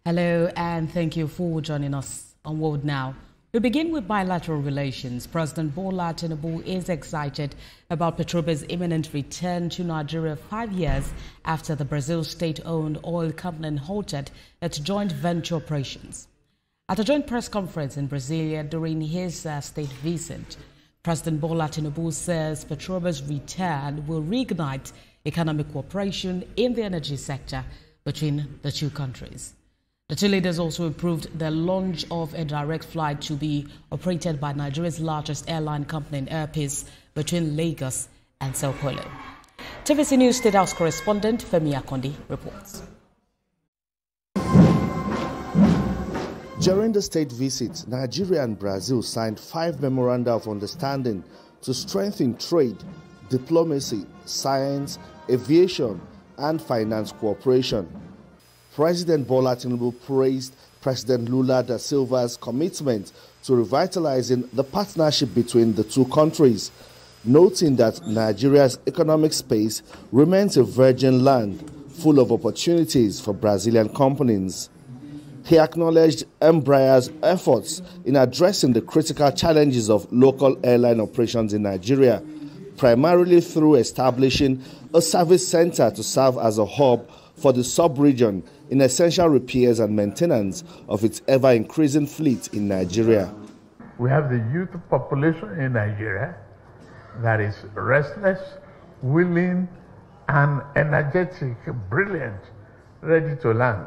Hello, and thank you for joining us on World Now. We begin with bilateral relations. President Bola Tinubu is excited about Petrobras' imminent return to Nigeria 5 years after the Brazil state-owned oil company halted its joint venture operations. At a joint press conference in Brasilia during his state visit, President Bola Tinubu says Petrobras' return will reignite economic cooperation in the energy sector between the two countries. The two leaders also approved the launch of a direct flight to be operated by Nigeria's largest airline company in Air Peace between Lagos and Sao Paulo. TVC News State House correspondent Femi Akondi reports. During the state visit, Nigeria and Brazil signed 5 memoranda of understanding to strengthen trade, diplomacy, science, aviation, and finance cooperation. President Bola Tinubu praised President Lula da Silva's commitment to revitalizing the partnership between the two countries, noting that Nigeria's economic space remains a virgin land full of opportunities for Brazilian companies. He acknowledged Embraer's efforts in addressing the critical challenges of local airline operations in Nigeria, primarily through establishing a service center to serve as a hub for the sub-region in essential repairs and maintenance of its ever-increasing fleet in Nigeria. We have the youth population in Nigeria that is restless, willing, and energetic, brilliant, ready to learn,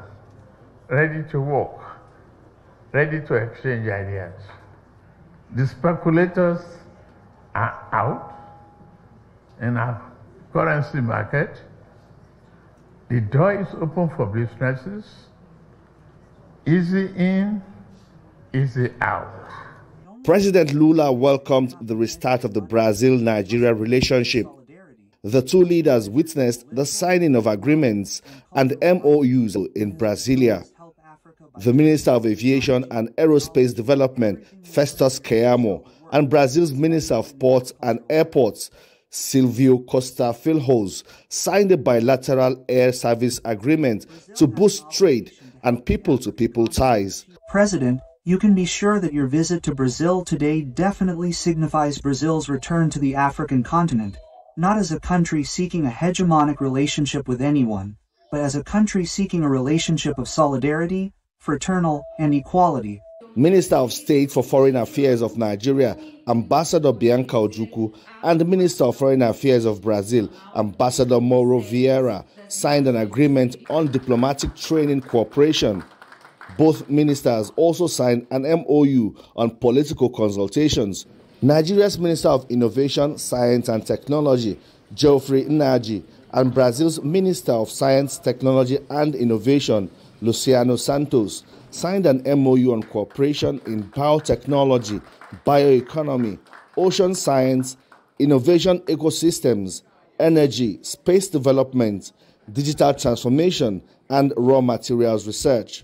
ready to work, ready to exchange ideas. The speculators are out in our currency market. The door is open for businesses. Easy in, easy out. President Lula welcomed the restart of the Brazil-Nigeria relationship. The two leaders witnessed the signing of agreements and MOUs in Brasilia. The Minister of Aviation and Aerospace Development, Festus Keyamo, and Brazil's Minister of Ports and Airports, Silvio Costa Filhos, signed a bilateral air service agreement to boost trade and people-to-people ties. President, you can be sure that your visit to Brazil today definitely signifies Brazil's return to the African continent, not as a country seeking a hegemonic relationship with anyone, but as a country seeking a relationship of solidarity, fraternal, and equality. Minister of State for Foreign Affairs of Nigeria, Ambassador Bianca Ojukwu, and the Minister of Foreign Affairs of Brazil, Ambassador Mauro Vieira, signed an agreement on diplomatic training cooperation. Both ministers also signed an MOU on political consultations. Nigeria's Minister of Innovation, Science and Technology, Geoffrey Nnaji, and Brazil's Minister of Science, Technology and Innovation, Luciano Santos, signed an MOU on cooperation in biotechnology, bioeconomy, ocean science, innovation ecosystems, energy, space development, digital transformation, and raw materials research.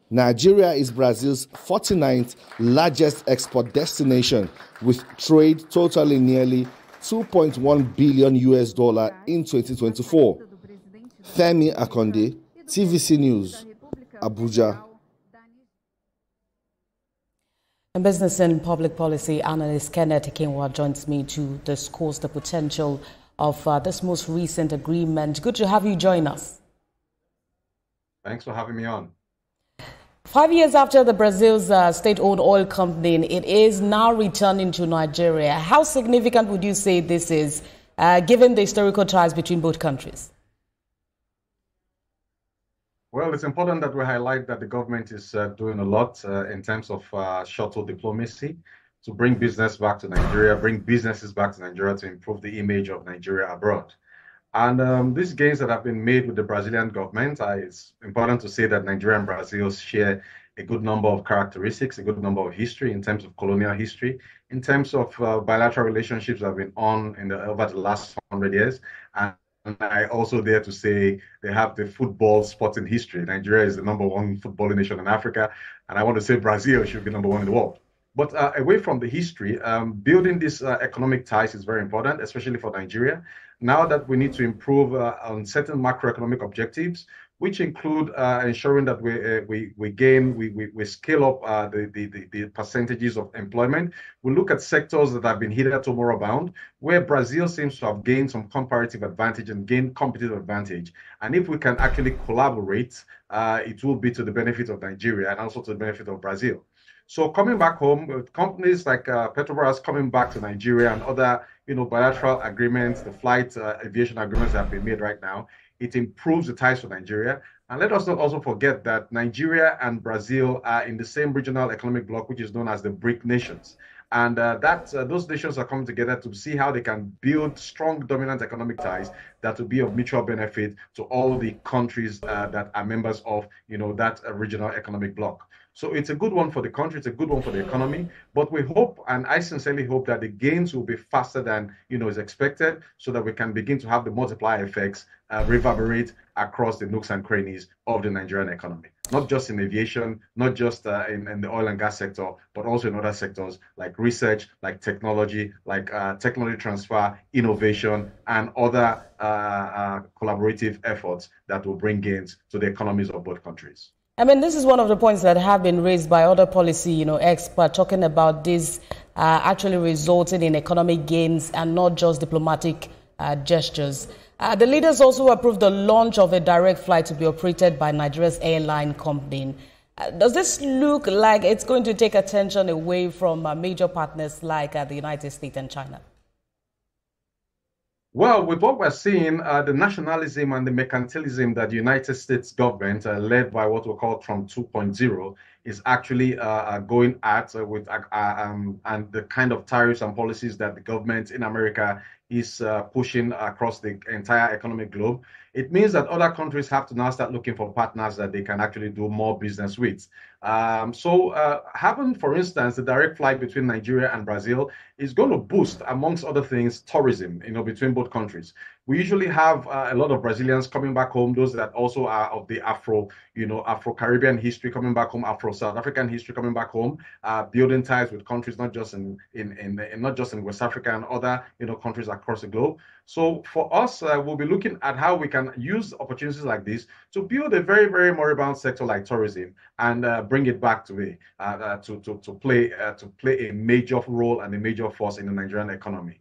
Nigeria is Brazil's 49th largest export destination, with trade totaling nearly $2.1 billion in 2024. Femi Akondi, TVC News, Abuja. And business and public policy analyst Kenneth Ikinwa joins me to discuss the potential of this most recent agreement. Good to have you join us. Thanks for having me on. 5 years after the Brazil's state-owned oil company, it is now returning to Nigeria. How significant would you say this is, given the historical ties between both countries? Well, it's important that we highlight that the government is doing a lot in terms of shuttle diplomacy to bring business back to Nigeria, bring businesses back to Nigeria to improve the image of Nigeria abroad. And these gains that have been made with the Brazilian government, it's important to say that Nigeria and Brazil share a good number of characteristics, a good number of history in terms of colonial history, in terms of bilateral relationships that have been on over the last 100 years. And I also dare to say they have the football sporting history. Nigeria is the #1 footballing nation in Africa, and I want to say Brazil should be #1 in the world. But away from the history, building these economic ties is very important, especially for Nigeria. Now that we need to improve on certain macroeconomic objectives, which include ensuring that we scale up the percentages of employment. We look at sectors that have been hitherto moribund, where Brazil seems to have gained some comparative advantage and gained competitive advantage. And if we can actually collaborate, it will be to the benefit of Nigeria and also to the benefit of Brazil. So coming back home, companies like Petrobras coming back to Nigeria and other, bilateral agreements, the flight aviation agreements that have been made right now, it improves the ties for Nigeria. And let us not also forget that Nigeria and Brazil are in the same regional economic bloc, which is known as the BRIC nations. And those nations are coming together to see how they can build strong, dominant economic ties that will be of mutual benefit to all the countries that are members of, that regional economic bloc. So it's a good one for the country, it's a good one for the economy, but we hope, and I sincerely hope, that the gains will be faster than is expected, so that we can begin to have the multiplier effects reverberate across the nooks and crannies of the Nigerian economy. Not just in aviation, not just in the oil and gas sector, but also in other sectors like research, like technology, like technology transfer, innovation, and other collaborative efforts that will bring gains to the economies of both countries. I mean, this is one of the points that have been raised by other policy, experts, talking about this actually resulting in economic gains and not just diplomatic gestures. The leaders also approved the launch of a direct flight to be operated by Nigeria's airline company. Does this look like it's going to take attention away from major partners like the United States and China? Well, with what we're seeing, the nationalism and the mercantilism that the United States government, led by what we call Trump 2.0, is actually going at with and the kind of tariffs and policies that the government in America is pushing across the entire economic globe, it means that other countries have to now start looking for partners that they can actually do more business with. Having, for instance, the direct flight between Nigeria and Brazil is going to boost, amongst other things, tourism, between both countries. We usually have a lot of Brazilians coming back home, those that also are of the Afro-Caribbean history coming back home, Afro-South African history coming back home, building ties with countries not just in West Africa and other countries across the globe. So for us, we'll be looking at how we can use opportunities like this to build a very, very moribund sector like tourism and bring it back to play a major role and a major force in the Nigerian economy.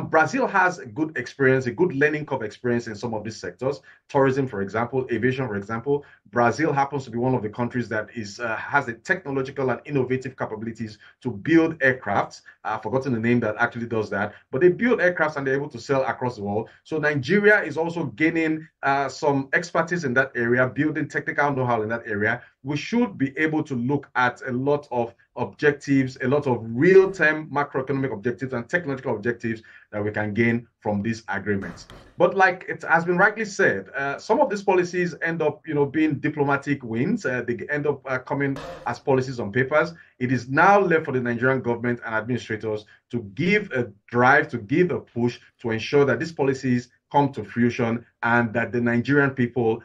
Brazil has a good experience, a good learning curve experience in some of these sectors. Tourism, for example, aviation, for example. Brazil happens to be one of the countries that has the technological and innovative capabilities to build aircrafts. I've forgotten the name that actually does that, but they build aircrafts and they're able to sell across the world. So Nigeria is also gaining some expertise in that area, building technical know-how in that area. We should be able to look at a lot of objectives, a lot of real-time macroeconomic objectives and technological objectives that we can gain from these agreements. But like it has been rightly said, some of these policies end up, being diplomatic wins. They end up coming as policies on papers. It is now left for the Nigerian government and administrators to give a drive, to give a push to ensure that these policies come to fruition and that the Nigerian people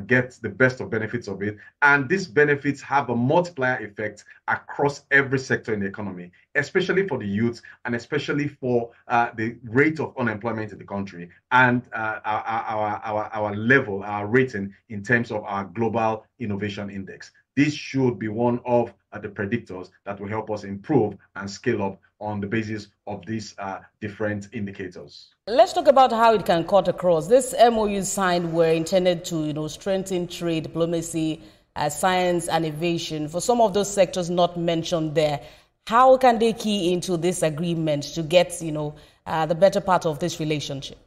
get the best of benefits of it. And these benefits have a multiplier effect across every sector in the economy, especially for the youth and especially for the rate of unemployment in the country and our level, our rating in terms of our global innovation index. This should be one of the predictors that will help us improve and scale up on the basis of these different indicators. Let's talk about how it can cut across. These MOUs signed were intended to, strengthen trade, diplomacy, science, and innovation. For some of those sectors not mentioned there, how can they key into this agreement to get, the better part of this relationship?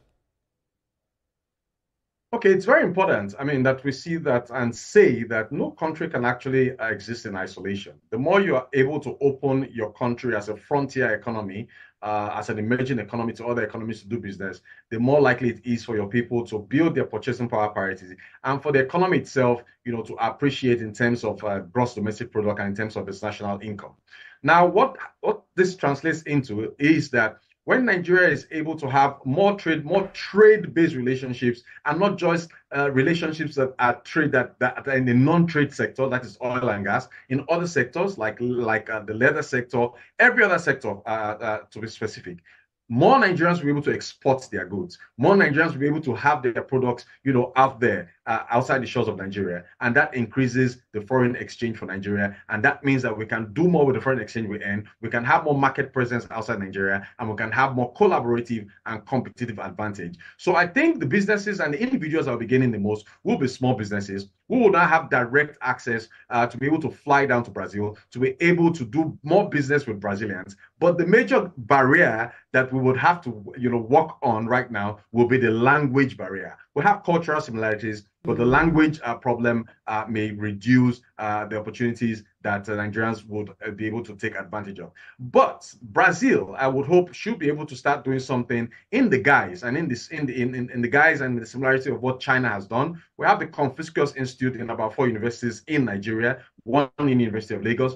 Okay, it's very important, that we see that and say that no country can actually exist in isolation. The more you are able to open your country as a frontier economy, as an emerging economy to other economies to do business, the more likely it is for your people to build their purchasing power parity and for the economy itself, to appreciate in terms of gross domestic product and in terms of its national income. Now, what this translates into is that when Nigeria is able to have more trade-based relationships, and not just relationships that are trade that are in the non-trade sector, that is oil and gas, in other sectors like the leather sector, every other sector, to be specific, more Nigerians will be able to export their goods. More Nigerians will be able to have their products, out there outside the shores of Nigeria, and that increases the foreign exchange for Nigeria, and that means that we can do more with the foreign exchange we earn, we can have more market presence outside Nigeria, and we can have more collaborative and competitive advantage. So I think the businesses and the individuals that will be gaining the most will be small businesses who will not have direct access to be able to fly down to Brazil, to be able to do more business with Brazilians. But the major barrier that we would have to work on right now will be the language barrier. We have cultural similarities, but the language problem may reduce the opportunities that Nigerians would be able to take advantage of. But Brazil, I would hope, should be able to start doing something in the guise and in the guise and the similarity of what China has done. We have the Confucius Institute in about 4 universities in Nigeria, one in the University of Lagos,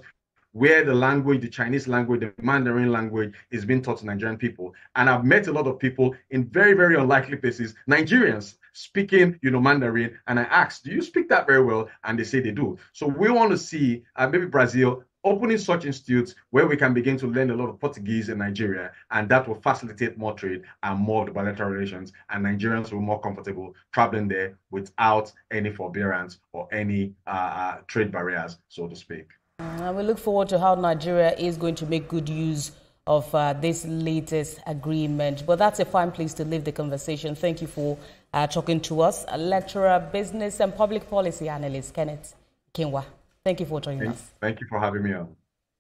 where the language, the Chinese language, the Mandarin language is being taught to Nigerian people. And I've met a lot of people in very, very unlikely places, Nigerians speaking, Mandarin. And I asked, do you speak that very well? And they say they do. So we want to see maybe Brazil opening such institutes where we can begin to learn a lot of Portuguese in Nigeria, and that will facilitate more trade and more of the bilateral relations, and Nigerians will be more comfortable traveling there without any forbearance or any trade barriers, so to speak. And we look forward to how Nigeria is going to make good use of this latest agreement. But that's a fine place to leave the conversation. Thank you for talking to us. Lecturer, business and public policy analyst, Kenneth Kinwa. Thank you for joining us. Thank you for having me on.